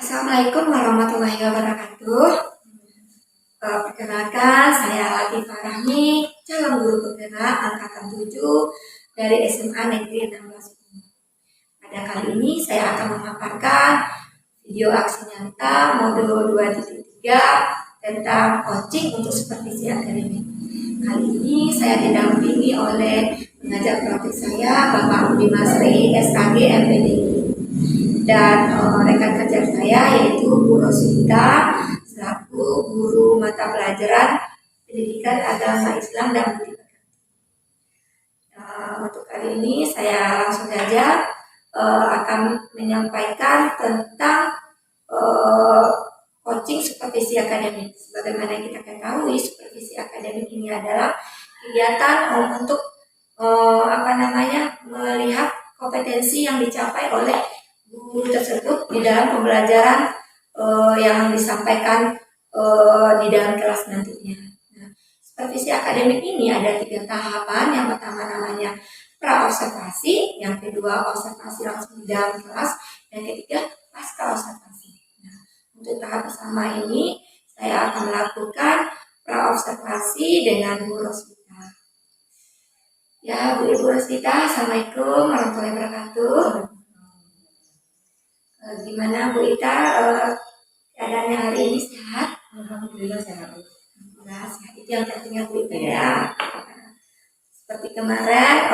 Assalamualaikum warahmatullahi wabarakatuh. Perkenalkan, saya Latifah Rahmi, calon guru penggerak angkatan 7 dari SMA Negeri 16 Ungu. Pada kali ini saya akan memaparkan video aksi nyata modul 2.3 tentang coaching untuk supervisi akademik. Kali ini saya didampingi oleh pengajar praktik saya, Bapak Budi Masri, SKG MPDI. Dan rekan kerja saya yaitu Bu Rosita selaku guru mata pelajaran pendidikan agama Islam dan budi pekerti. Untuk kali ini saya langsung saja akan menyampaikan tentang coaching supervisi akademik. Sebagaimana kita ketahui, supervisi akademik ini adalah kegiatan untuk melihat kompetensi yang dicapai oleh guru tersebut di dalam pembelajaran yang disampaikan di dalam kelas nantinya. Nah, supervisi akademik ini ada 3 tahapan. Yang pertama namanya pra-observasi, yang kedua observasi langsung di dalam kelas, dan ketiga pasca observasi. Nah, untuk tahap pertama ini saya akan melakukan pra-observasi dengan Bu Rosita. Ya, Bu Ibu Rosita, Assalamualaikum warahmatullahi wabarakatuh. Gimana Bu Ita, keadaannya hari ini sehat? Alhamdulillah sehat. Alhamdulillah sehat, itu yang pentingnya Bu Ita ya. Seperti kemarin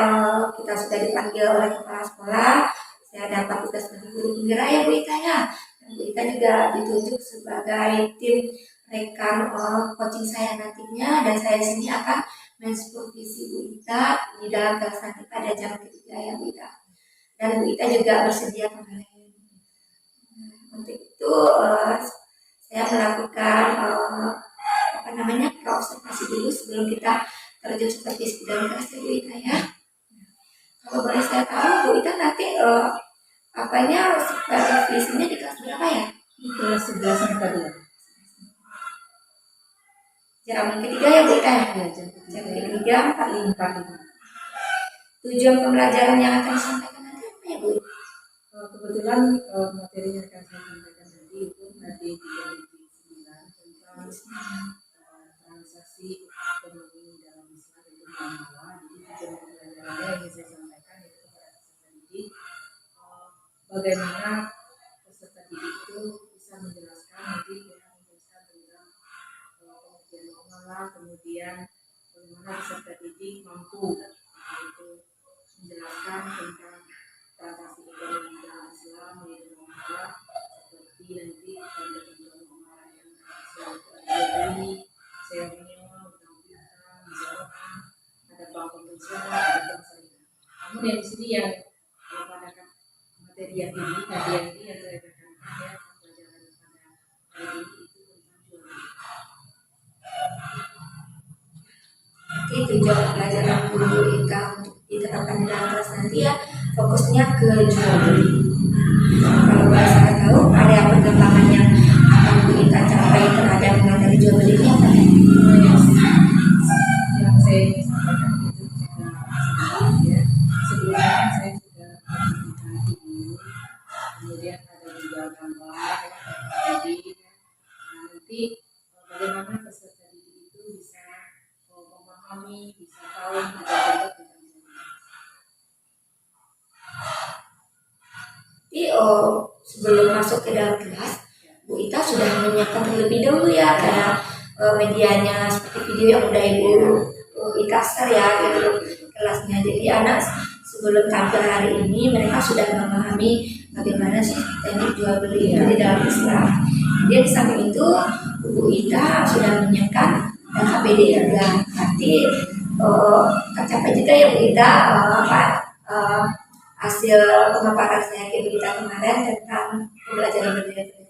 kita sudah dipanggil oleh kepala sekolah, saya dapat tugas dari guru penggerak ya Bu Ita ya. Dan Bu Ita juga ditunjuk sebagai tim rekan coaching saya nantinya, dan saya di sini akan mensupervisi Bu Ita di dalam kelas nanti pada jam ketiga ya Bu Ita. Dan Bu Ita juga bersedia kembali. Untuk itu saya melakukan observasi dulu sebelum kita terjun supervisi dalam kelas Bu Ita ya. Kalau boleh saya tahu Bu Ita nanti supervisinya di kelas berapa ya? Di kelas 11 sampai 2. Jam ketiga ya Bu Ita? Ya, jam ketiga 45. Tujuan pembelajaran yang akan disampaikan nanti apa ya Bu? Kebetulan materi yang akan saya sampaikan nanti itu nanti 3.9 tentang transaksi ekonomi dalam Islam itu muamalah. Jadi tujuan pembelajarannya yang ingin saya sampaikan itu kepada peserta didik, bagaimana peserta didik itu bisa menjelaskan nanti tentang pengertian muamalah, kemudian bagaimana peserta didik mampu untuk menjelaskan tentang transaksi ekonomi dalam Islam yaitu muamalah, seperti nanti contoh-contoh muamalah yang Islam itu ada beli, sewa menyewa, utang piutang, musyawarah, ada bank konvensional, ada bank syariah. Namun yang di sini yang pada materi yang ini tadi yang ini yang saya tekankan ya pelajaran pada hari ini itu tentang jual beli. Jadi tujuan pelajaran Bu Ita untuk diterapkan di dalam kelas nanti ya fokusnya ke jual beli. Kalau boleh saya tahu area perkembangan yang akan Bu Ita capai terhadap materi jual beli ini apa? Yang saya ingin sampaikan itu ya sebelumnya saya sudah mengikuti dulu, kemudian ada juga gambar jadi nanti bagaimana peserta didik itu bisa memahami, bisa tahu juga tentang Jadi sebelum masuk ke dalam kelas, Bu Ita sudah menyiapkan terlebih dahulu ya kayak medianya seperti video yang udah Ibu Ita share ya gitu kelasnya. Jadi anak sebelum tampil hari ini mereka sudah memahami bagaimana sih teknik jual beli itu di dalam Islam. Dia di samping itu Bu Ita sudah menyiapkan HPD juga. Nanti tercapai juga ya Bu Ita hasil pemaparan saya ke Bu Ita kemarin tentang pembelajaran berdasarkan.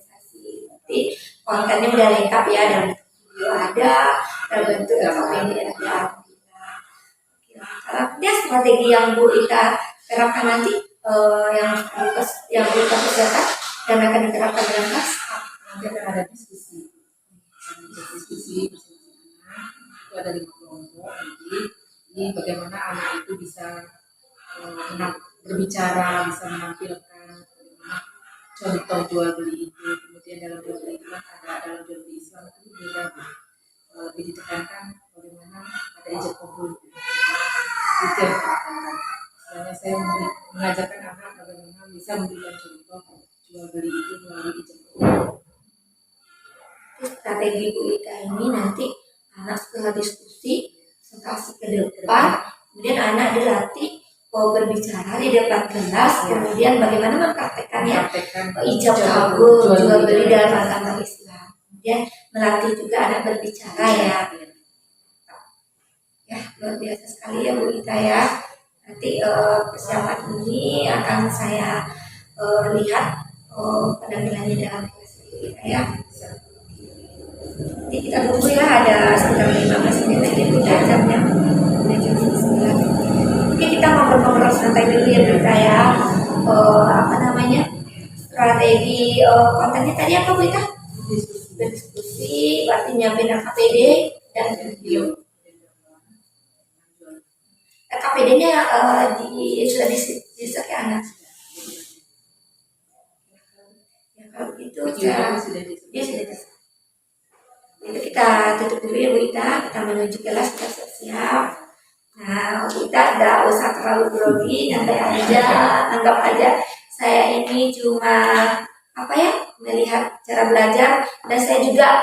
Tapi kontennya udah lengkap ya, dan video ada, dan bentuk HPD ada. Dia strategi yang Bu Ita terapkan nanti yang Bu Ita peserta dan akan diterapkan dalam kelas. nanti akan ada diskusi bersama anak itu ada 5 kelompok nanti ini bagaimana anak itu bisa berbicara, bisa menampilkan bagaimana contoh jual beli itu. Kemudian dalam jual beli itu kan ada dalam jual beli Islam itu beda, Bu. Lebih ditekankan bagaimana ada ijab kabul. Itu yang ditekankan. Sebenarnya saya mengajarkan anak bagaimana bisa memberikan contoh jual beli itu melalui ijab kabul. Strategi Bu Ita ini nanti anak setelah diskusi presentasi ke depan, kemudian anak dilatih berbicara di depan kelas, kemudian bagaimana mempraktekannya ijab kabul jual beli dalam agama Islam. Kemudian melatih juga anak berbicara ya. Ya, luar biasa sekali ya Bu Ita ya. Nanti persiapan ini akan saya lihat penampilannya dalam kelas Bu Ita ya. Nanti kita tunggu ya, ada sekitar 15 menit lagi udah jamnya. Udah jam 9. Oke, kita ngobrol-ngobrol santai dulu ya Bu Ita ya. Strategi kontennya tadi apa Bu Ita? Berdiskusi, berarti nyiapin KPD dan video. KPD-nya sudah diset ke anak. Ya kalau gitu dia sudah diset. Itu kita tutup dulu ya Bu Ita, kita menuju kelas, kita siap-siap. Nah, kita tidak usah terlalu grogi, anggap aja saya ini cuma melihat cara belajar, dan saya juga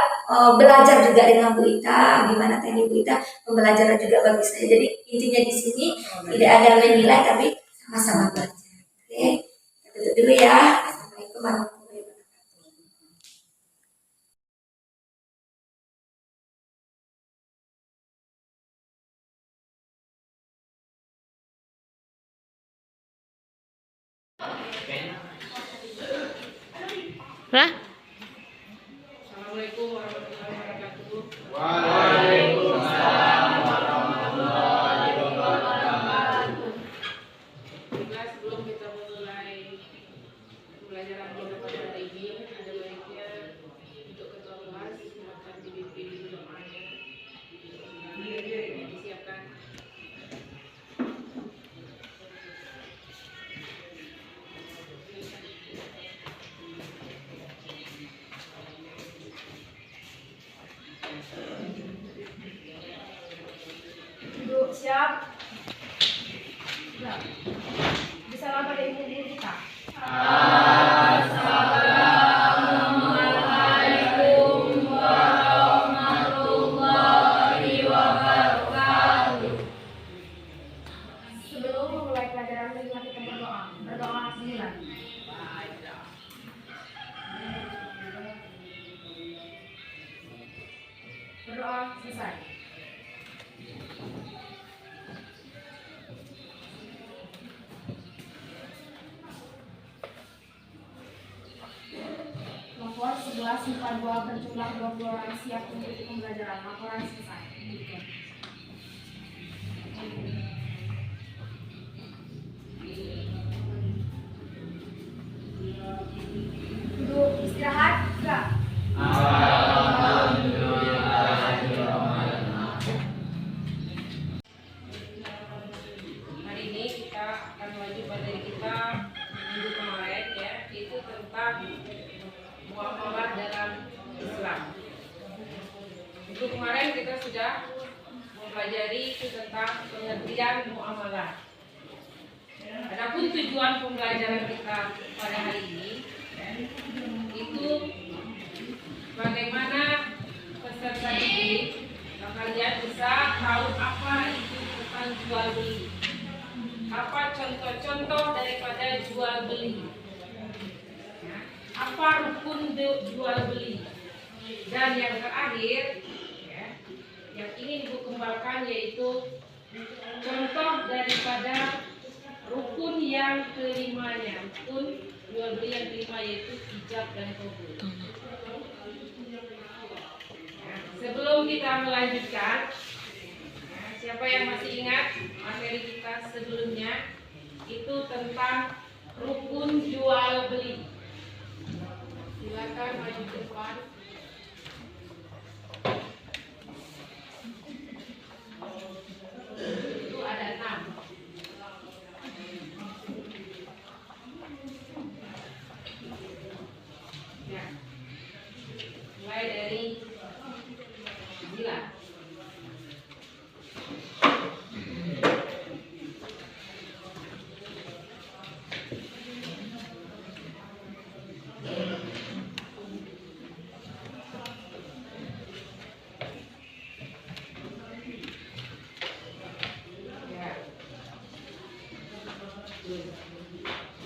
belajar juga dengan Bu Ita, gimana teknik Bu Ita, pembelajaran juga bagi saya. Jadi intinya di sini tidak ada menilai, tapi sama-sama belajar. Oke, kita tutup dulu ya. Assalamualaikum warahmatullahi wabarakatuh. Assalamualaikum warahmatullahi wabarakatuh. Waalaikumsalam warahmatullahi wabarakatuh. Juga sebelum kita memulai pembelajaran kita pada hari ini, ada baiknya untuk ketua kelas silakan dipimpin doanya. Disiapkan. Duduk siap. Bisa lama pada ibu kita. Assalamualaikum warahmatullahi wabarakatuh. Sebelum memulai pelajaran kelima kita berdoa. Berdoa sembilan. Berdoa selesai. Lapor 1142 berjumlah 20 orang siap mengikuti pembelajaran. Laporan selesai. Duduk istirahat enggak? Hari ini kita akan lanjut materi kita minggu kemarin ya, itu tentang muamalah dalam Islam. Minggu kemarin kita sudah mempelajari itu tentang pengertian muamalah. Adapun tujuan pembelajaran kita pada hari ini itu bagaimana peserta didik kalian bisa tahu apa itu tentang jual beli, apa contoh-contoh daripada jual beli, apa rukun jual beli, dan yang terakhir ya, yang ingin Ibu kembangkan yaitu contoh daripada rukun yang kelimanya, rukun jual beli yang kelima yaitu ijab dan kabul. Sebelum kita melanjutkan, siapa yang masih ingat materi kita sebelumnya itu tentang rukun jual beli? Silakan maju ke depan. Itu ada 6. Ya. Mulai dari Zila. Ya.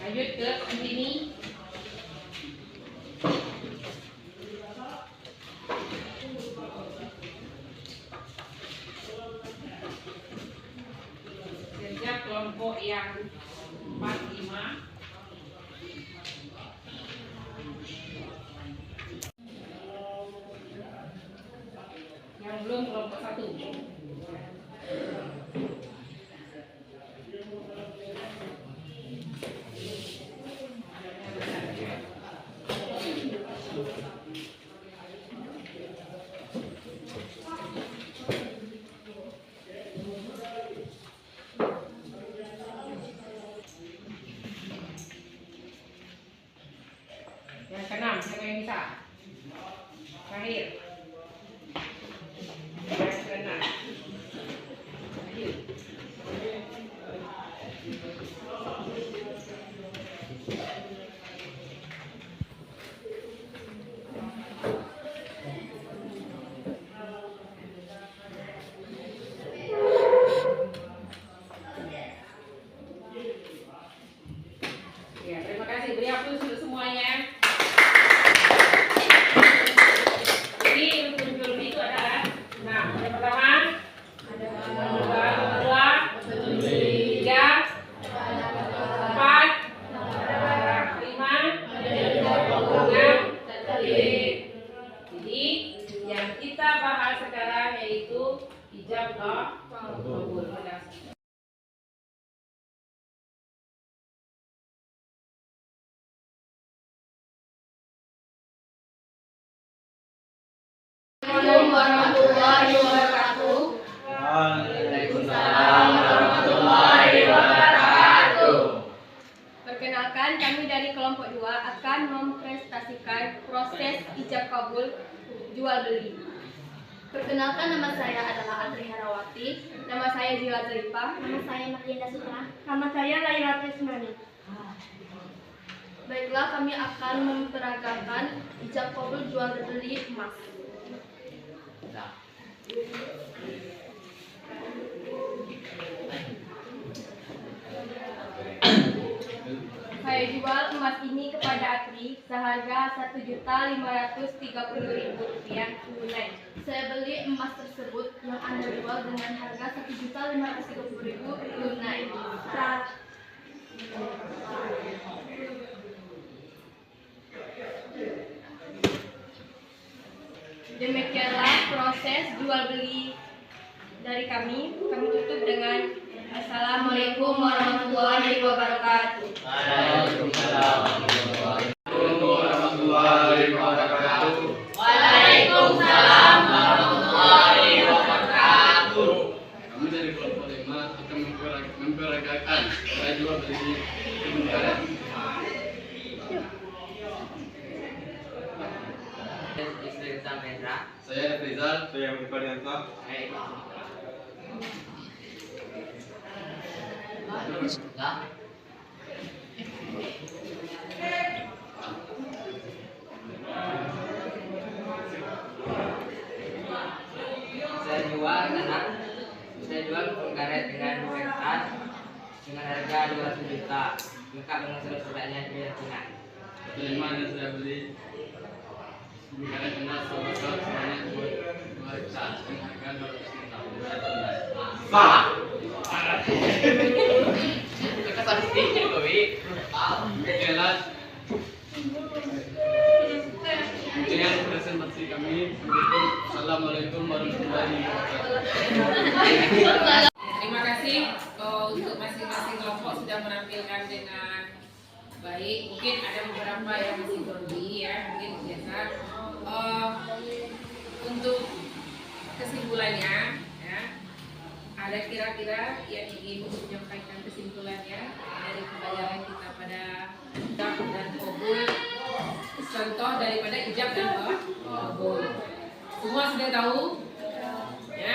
Lanjut ke Andini. Sejak kelompok yang 45. Yang belum kelompok 1. Yang keenam, siapa yang bisa? Terakhir. Yang keenam. Lanjut. Ya, terima kasih. Beri aplaus untuk semuanya. Jadi untuk judul itu adalah, nah, yang pertama ada dua, tiga, empat, lima, enam. Jadi yang kita bahas sekarang yaitu ijab qabul. Assalamualaikum warahmatullahi wabarakatuh. Waalaikumsalam warahmatullahi wabarakatuh. Perkenalkan, kami dari kelompok 2 akan mempresentasikan proses ijab kabul jual beli. Perkenalkan, nama saya adalah Adri Harawati. Nama saya Zila Zarifah. Nama saya Marlinda Sutra. Nama saya Laila Tresnani. Baiklah, kami akan memperagakan ijab kabul jual beli emas. Saya jual emas ini kepada Adri seharga Rp1.530.000 tunai. Saya beli emas tersebut yang Anda jual dengan harga Rp1.530.000 tunai. Demikianlah proses jual beli dari kami. Kami tutup dengan Assalamualaikum warahmatullahi wabarakatuh. Waalaikumsalam warahmatullahi wabarakatuh. Waalaikumsalam warahmatullahi wabarakatuh. Kami dari kelompok 5 akan memperagakan cara jual beli kendaraan. Saya Rizal. Saya Mufadianto. Saya jual karet dengan kertas dengan harga 200 juta, lengkap dengan surat-suratnya keyakinan. Kelima yang saya beli kendaraan emas sebesar sebanyak 2 juta dengan harga 200 juta. Salah. Kesan sedikit, Bobi. Jelas. Sekian presentasi kami. Assalamualaikum warahmatullahi wabarakatuh. Terima kasih untuk masing-masing kelompok sudah menampilkan dengan baik. Mungkin ada beberapa yang masih grogi ya, mungkin biasa. Untuk kesimpulannya, ya, ada kira-kira yang ingin menyampaikan kesimpulannya dari pembelajaran kita pada ijab dan qabul contoh daripada ijab dan qabul. Semua sudah tahu ya,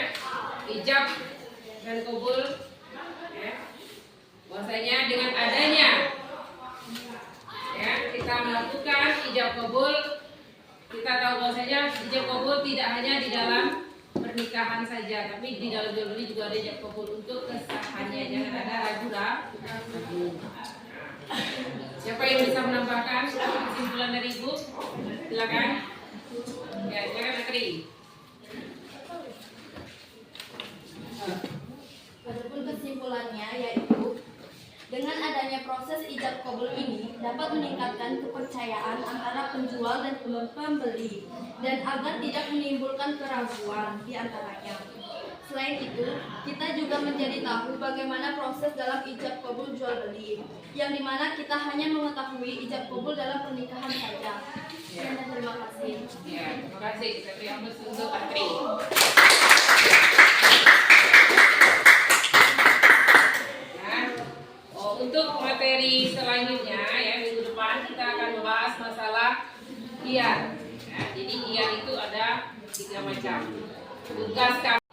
ijab dan qabul ya. Bahwasanya dengan adanya ya kita melakukan ijab qabul, kita tahu bahwasanya ijab qabul tidak hanya di dalam pernikahan saja, tapi di dalam jual beli juga ada ijab qabul untuk kesahannya. Jangan ada ragu-ragu. Siapa yang bisa menambahkan kesimpulan dari Ibu? Silakan. Ya, silakan Akri. Adapun kesimpulannya yaitu dengan adanya proses ijab kabul ini dapat meningkatkan kepercayaan antara penjual dan pembeli dan agar tidak menimbulkan keraguan di antaranya. Selain itu, kita juga menjadi tahu bagaimana proses dalam ijab kabul jual beli, yang dimana kita hanya mengetahui ijab kabul dalam pernikahan saja. Dan terima kasih. Ya, terima kasih. Kita beri aplaus untuk Akri. Untuk materi selanjutnya ya, minggu depan kita akan membahas masalah khiyar. Ya, jadi khiyar itu ada 3 macam. Tugas kami.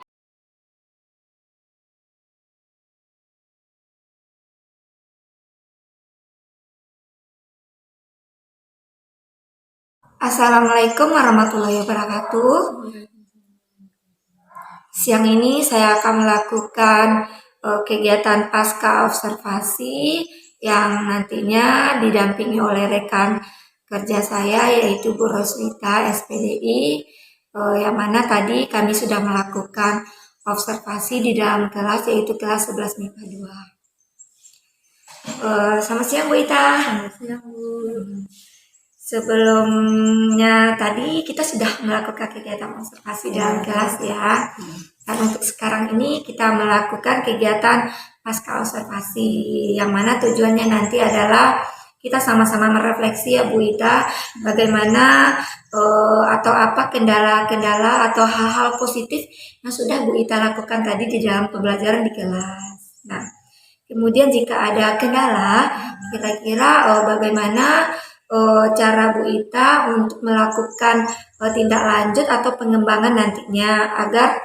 Assalamualaikum warahmatullahi wabarakatuh. Siang ini saya akan melakukan kegiatan pasca observasi yang nantinya didampingi oleh rekan kerja saya yaitu Bu Roswita SPDI, yang mana tadi kami sudah melakukan observasi di dalam kelas yaitu kelas 11 MIPA 2. Selamat siang Bu Ita. Selamat siang Bu. Sebelumnya tadi kita sudah melakukan kegiatan observasi dalam kelas ya. Dan untuk sekarang ini kita melakukan kegiatan pasca observasi yang mana tujuannya nanti adalah kita sama-sama merefleksi ya Bu Ita bagaimana atau apa kendala-kendala atau hal-hal positif yang sudah Bu Ita lakukan tadi di dalam pembelajaran di kelas. Nah, kemudian jika ada kendala, kira-kira bagaimana cara Bu Ita untuk melakukan tindak lanjut atau pengembangan nantinya agar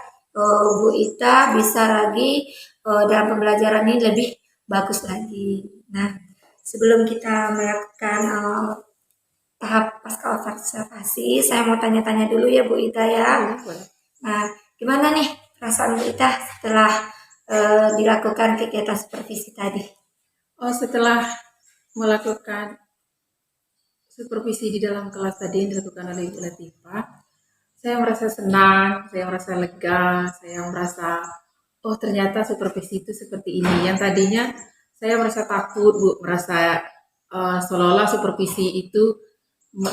Bu Ita bisa lagi dalam pembelajaran ini lebih bagus lagi. Nah, sebelum kita melakukan tahap pasca observasi, saya mau tanya-tanya dulu ya Bu Ita ya. Nah, gimana nih perasaan Bu Ita setelah dilakukan kegiatan supervisi tadi? Setelah melakukan supervisi di dalam kelas tadi yang dilakukan oleh Ibu Latifah, saya merasa senang, saya merasa lega, saya merasa ternyata supervisi itu seperti ini. Yang tadinya saya merasa takut Bu, merasa seolah-olah supervisi itu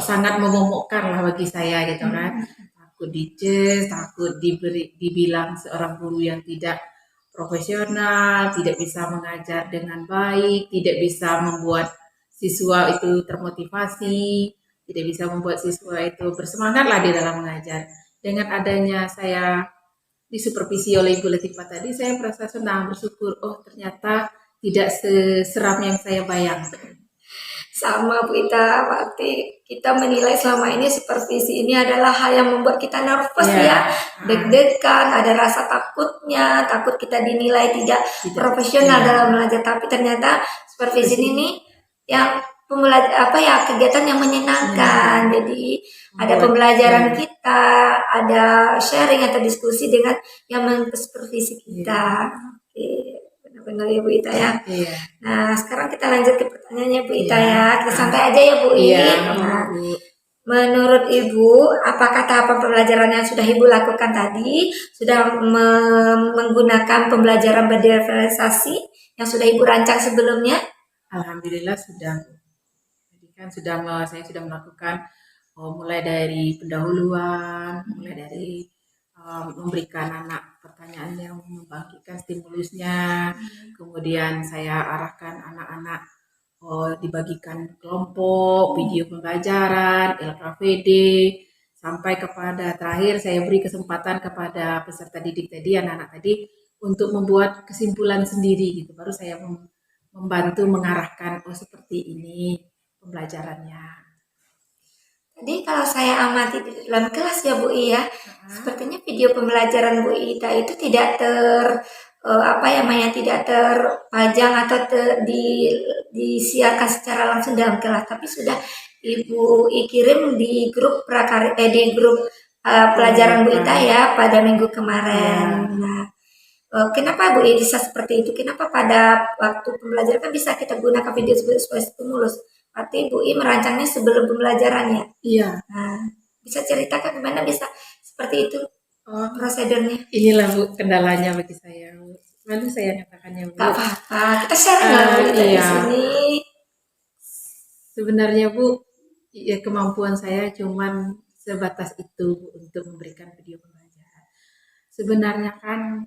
sangat memomokkan lah bagi saya gitu kan. Takut dijudge, takut dibilang seorang guru yang tidak profesional, tidak bisa mengajar dengan baik, tidak bisa membuat siswa itu termotivasi, tidak bisa membuat siswa itu bersemangat lah di dalam mengajar. Dengan adanya saya disupervisi oleh Ibu Latifah tadi, saya merasa senang, bersyukur. Ternyata tidak seseram yang saya bayangkan. Sama Bu Ita, berarti kita menilai selama ini supervisi ini adalah hal yang membuat kita nervous ya, deg-degan, ada rasa takutnya, takut kita dinilai tidak profesional dalam belajar. Tapi ternyata supervisi ini yang kegiatan yang menyenangkan. Jadi ada pembelajaran kita, ada sharing atau diskusi dengan yang supervisi kita. Oke, benar-benar ya Bu Ita ya. Nah, sekarang kita lanjut ke pertanyaannya Bu Ita ya. Kita santai aja ya Bu Nah, menurut Ibu, apakah tahapan pembelajaran yang sudah Ibu lakukan tadi sudah menggunakan pembelajaran berdiferensiasi yang sudah Ibu rancang sebelumnya? Alhamdulillah sudah. Jadi kan saya sudah melakukan mulai dari pendahuluan, mulai dari memberikan anak pertanyaan yang membangkitkan stimulusnya, kemudian saya arahkan anak-anak dibagikan kelompok, video pembelajaran, LKVD, sampai kepada terakhir saya beri kesempatan kepada peserta didik tadi, anak-anak tadi untuk membuat kesimpulan sendiri gitu. Baru saya membantu mengarahkan seperti ini pembelajarannya. Tadi kalau saya amati di dalam kelas ya Bu I ya, sepertinya video pembelajaran Bu Ita itu tidak tidak terpajang atau disiarkan secara langsung dalam kelas, tapi sudah Ibu I kirim di grup pelajaran Bu Ita ya pada minggu kemarin. Nah, kenapa Bu I bisa seperti itu? Kenapa pada waktu pembelajaran kan bisa kita gunakan video supaya stimulus? Berarti Bu I merancangnya sebelum pembelajarannya. Iya. Nah, bisa ceritakan gimana bisa seperti itu Oh, prosedurnya? inilah Bu kendalanya bagi saya. Lalu saya nyatakannya Bu. Gak apa-apa, kita sharing lah Bu Ita di Iya. sini. Sebenarnya Bu, ya kemampuan saya cuman sebatas itu Bu, untuk memberikan video pembelajaran. Sebenarnya kan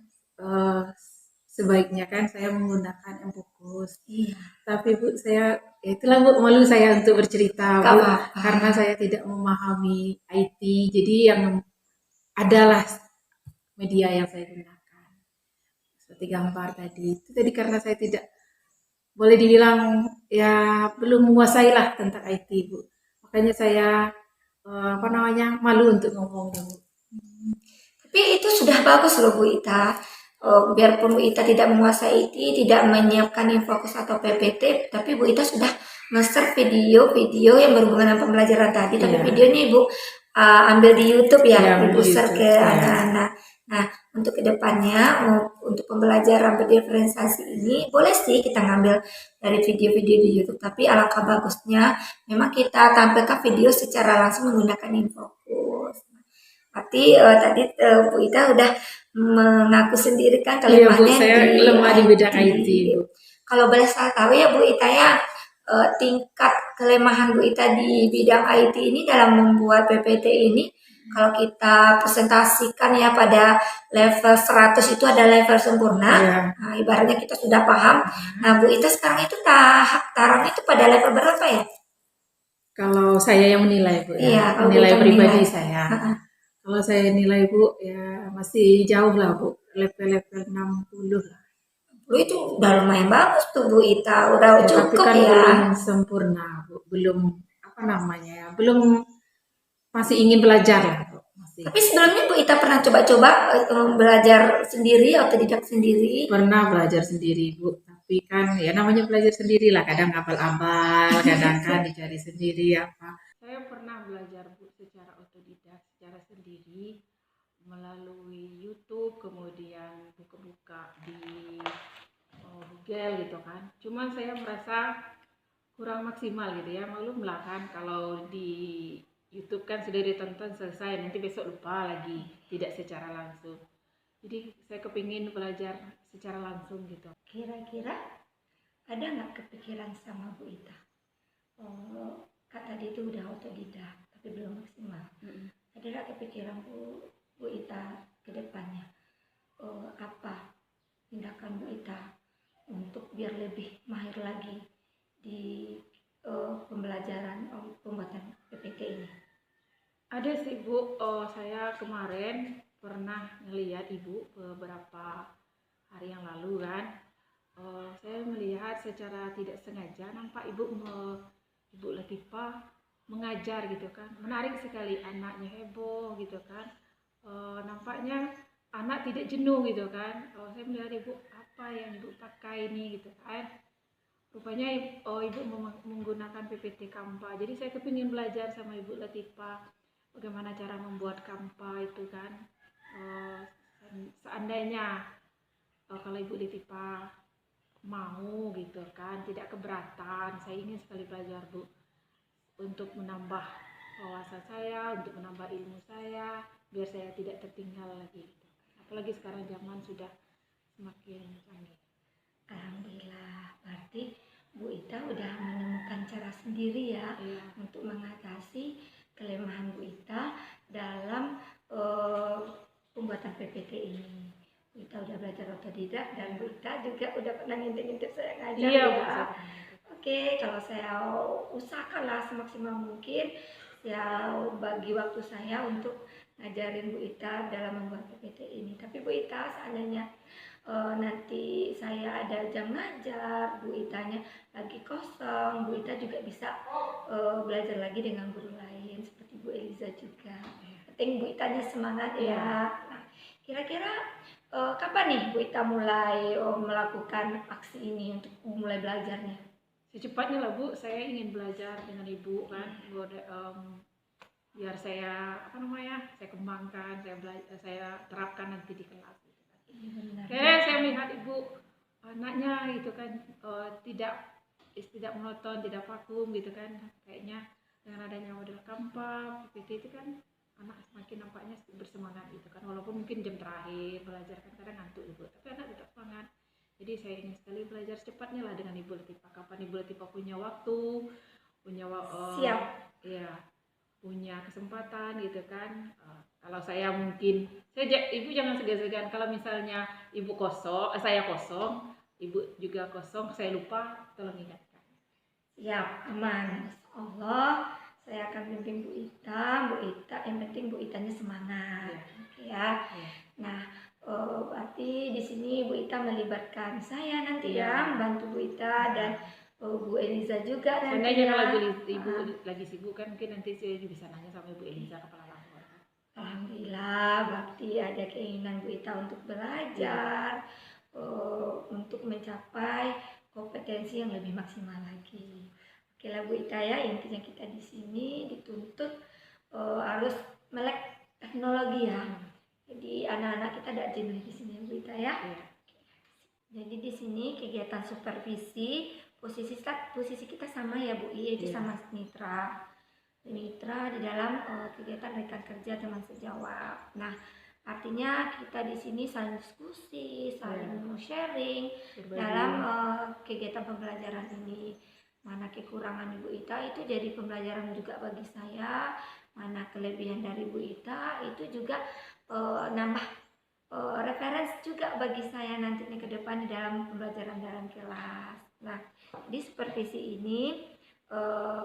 sebaiknya kan saya menggunakan M-Fokus. Iya. Tapi Bu, saya ya itulah Bu, malu saya untuk bercerita Gak Bu, apa-apa. karena saya tidak memahami IT. Jadi yang adalah media yang saya gunakan. Seperti gambar tadi. Itu tadi karena saya tidak boleh dibilang ya belum menguasai lah tentang IT Bu. Makanya saya malu untuk ngomongnya Bu. Tapi itu sudah bagus loh Bu Ita. Biarpun Bu Ita tidak menguasai IT, tidak menyiapkan Infokus atau PPT, tapi Bu Ita sudah nge-share video-video yang berhubungan dengan pembelajaran tadi. Tapi Iya. videonya Ibu ambil di YouTube ya, Iya, Ibu di share YouTube, ke iya. anak-anak. Nah, untuk kedepannya, untuk pembelajaran berdiferensiasi ini, boleh sih kita ngambil dari video-video di YouTube, tapi alangkah bagusnya memang kita tampilkan video secara langsung menggunakan Infokus. Tapi tadi Bu Ita udah mengaku sendiri kan Iya Bu, kelemahannya saya lemah di bidang IT Bu. Kalau boleh saya tahu ya Bu Ita ya, tingkat kelemahan Bu Ita di bidang IT ini dalam membuat PPT ini, kalau kita presentasikan ya pada level 100 itu ada level sempurna. Iya. Nah, ibaratnya kita sudah paham. Nah, Bu Ita sekarang itu taruhnya itu pada level berapa ya? Kalau saya yang menilai Bu Iya, ya, kalau menilai kita pribadi menilai. saya. Heeh. Kalau saya nilai Bu ya masih jauh lah Bu, level 60 lah. Lu itu udah lumayan bagus tuh Bu Ita, udah Ya, tapi cukup kan ya. belum sempurna Bu, belum belum masih ingin belajar lah Bu. Masih Tapi sebelumnya Bu Ita pernah coba-coba belajar sendiri, otodidak sendiri. pernah belajar sendiri Bu, tapi kan ya namanya belajar sendiri lah, kadang abal-abal, kadang kan dicari sendiri apa. Saya pernah belajar Bu secara otodidak, secara sendiri melalui YouTube, kemudian buka-buka di Google gitu kan. Cuman saya merasa kurang maksimal gitu ya, maklum lah kan kalau di YouTube kan sudah ditonton selesai, nanti besok lupa lagi, tidak secara langsung. Jadi saya kepingin belajar secara langsung gitu. Kira-kira ada nggak kepikiran sama Bu Ita? Oh, Kak tadi itu udah otodidak, tapi belum maksimal. Ada nggak kepikiran Bu Ita ke depannya? Apa tindakan Bu Ita untuk biar lebih mahir lagi di pembelajaran pembuatan PPT ini? Ada sih Bu, saya kemarin pernah ngelihat Ibu beberapa hari yang lalu kan. Saya melihat secara tidak sengaja nampak Ibu Latifah mengajar gitu kan. Menarik sekali, anaknya heboh gitu kan. Nampaknya anak tidak jenuh gitu kan. Saya melihat Ibu, apa yang Ibu pakai ini gitu kan. Rupanya Ibu menggunakan PPT Canva. Jadi saya kepingin belajar sama Ibu Latifah bagaimana cara membuat Canva itu kan. Seandainya kalau Ibu Latifah mau gitu kan, tidak keberatan, saya ingin sekali belajar Bu, untuk menambah wawasan saya, untuk menambah ilmu saya, biar saya tidak tertinggal lagi gitu. Apalagi sekarang zaman sudah semakin canggih. Alhamdulillah, berarti Bu Ita udah menemukan cara sendiri ya, Iya. untuk mengatasi kelemahan Bu Ita dalam pembuatan PPT ini. Bu Ita udah belajar otodidak dan Bu Ita juga udah pernah ngintip-ngintip saya ngajar Iya, ya. Bu. Oke, kalau saya usahakanlah semaksimal mungkin ya bagi waktu saya untuk ngajarin Bu Ita dalam membuat PPT ini. Tapi Bu Ita seandainya nanti saya ada jam ngajar, Bu Itanya lagi kosong, Bu Ita juga bisa belajar lagi dengan guru lain seperti juga. Penting Bu Itanya semangat ya. Nah, kira-kira kapan nih Bu Ita mulai melakukan aksi ini untuk mulai belajarnya? Secepatnya lah Bu, saya ingin belajar dengan Ibu kan, biar saya saya kembangkan, saya terapkan nanti di kelas. Gitu kan. Iya benar. Kayak saya melihat Ibu anaknya gitu kan tidak monoton, tidak vakum gitu kan, kayaknya dengan adanya model Kampa, PPT itu kan anak semakin nampaknya bersemangat gitu kan, walaupun mungkin jam terakhir belajar kan kadang ngantuk Ibu, tapi anak tetap semangat. Jadi saya ingin sekali belajar secepatnya lah dengan Ibu Latifah. Kapan Ibu Latifah punya waktu, Siap. Ya, punya kesempatan gitu kan. Kalau saya mungkin, Ibu jangan segan-segan kalau misalnya Ibu kosong, saya kosong, Ibu juga kosong, saya lupa, tolong ingatkan. Siap, aman. Insyaallah saya akan bimbing Bu Ita. Yang penting Bu Itanya semangat. Oke ya. Nah, berarti di sini Bu Ita melibatkan saya nanti ya, membantu Bu Ita dan Bu Eliza juga nanti. Seandainya kalau Ibu lagi sibuk kan mungkin nanti saya bisa nanya sama Bu Eliza kepala lapor. Alhamdulillah, berarti ada keinginan Bu Ita untuk belajar, untuk mencapai kompetensi yang lebih maksimal lagi. Oke lah Bu Ita ya, intinya kita di sini dituntut harus melek teknologi ya. Jadi anak-anak kita tidak jenuh di sini Bu Ita ya. Jadi di sini kegiatan supervisi posisi kita sama ya Bu, yaitu sama mitra di dalam kegiatan rekan kerja teman sejawat. Nah, artinya kita di sini saling diskusi, saling sharing dalam kegiatan pembelajaran ini. Mana kekurangan Ibu Ita itu jadi pembelajaran juga bagi saya, mana kelebihan dari Ibu Ita itu juga nambah referensi juga bagi saya nantinya ke depan di dalam pembelajaran dalam kelas. Nah, di supervisi ini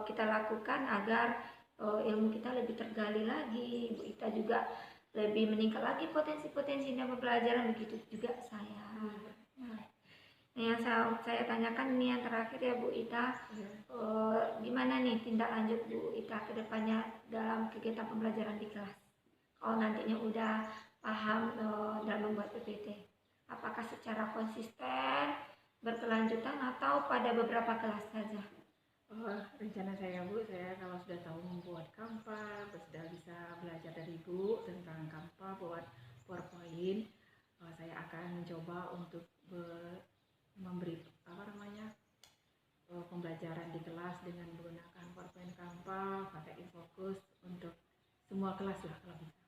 kita lakukan agar ilmu kita lebih tergali lagi, Ibu Ita juga lebih meningkat lagi potensi-potensi dalam pembelajaran, begitu juga saya. Nah, yang saya tanyakan ini yang terakhir ya Bu Ita, gimana nih tindak lanjut Bu Ita ke depannya dalam kegiatan pembelajaran di kelas? Kalau nantinya udah paham dalam membuat PPT, apakah secara konsisten, berkelanjutan atau pada beberapa kelas saja? Rencana saya Bu, saya kalau sudah tahu membuat Kampa, sudah bisa belajar dari Ibu tentang Kampa, buat PowerPoint, saya akan mencoba untuk memberi pembelajaran di kelas dengan menggunakan PowerPoint Kampa, pakai Infocus untuk semua kelas lah kalau bisa.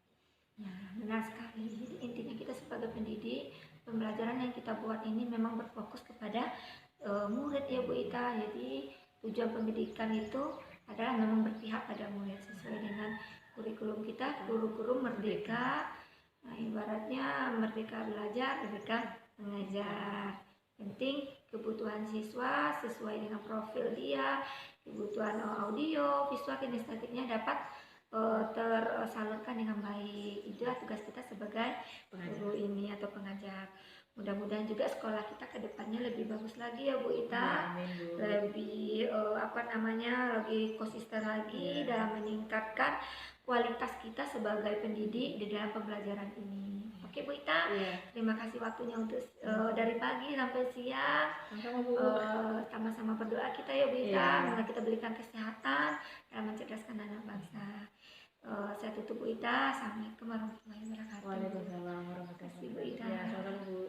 Nah, benar sekali. Jadi intinya kita sebagai pendidik, pembelajaran yang kita buat ini memang berfokus kepada murid ya Bu Ita. Jadi tujuan pendidikan itu adalah memang berpihak pada murid sesuai dengan kurikulum kita, kurikulum merdeka. Nah, ibaratnya merdeka belajar, merdeka mengajar. Penting kebutuhan siswa sesuai dengan profil dia, kebutuhan audio, visual, kinestetiknya dapat tersalurkan dengan baik. Itulah tugas kita sebagai guru ini atau pengajar. Mudah-mudahan juga sekolah kita ke depannya lebih bagus lagi ya Bu Ita. Amin, Bu. Lebih lebih konsisten lagi dalam meningkatkan kualitas kita sebagai pendidik di dalam pembelajaran ini. Oke Bu Ita, terima kasih waktunya untuk dari pagi sampai siang. Sama-sama berdoa kita ya Bu Ita, semoga kita berikan kesehatan dalam mencerdaskan anak bangsa. Saya tutup Bu Ita. Assalamualaikum warahmatullahi wabarakatuh. Waalaikumsalam warahmatullahi wabarakatuh. Bu Ita. Ya, salam Bu.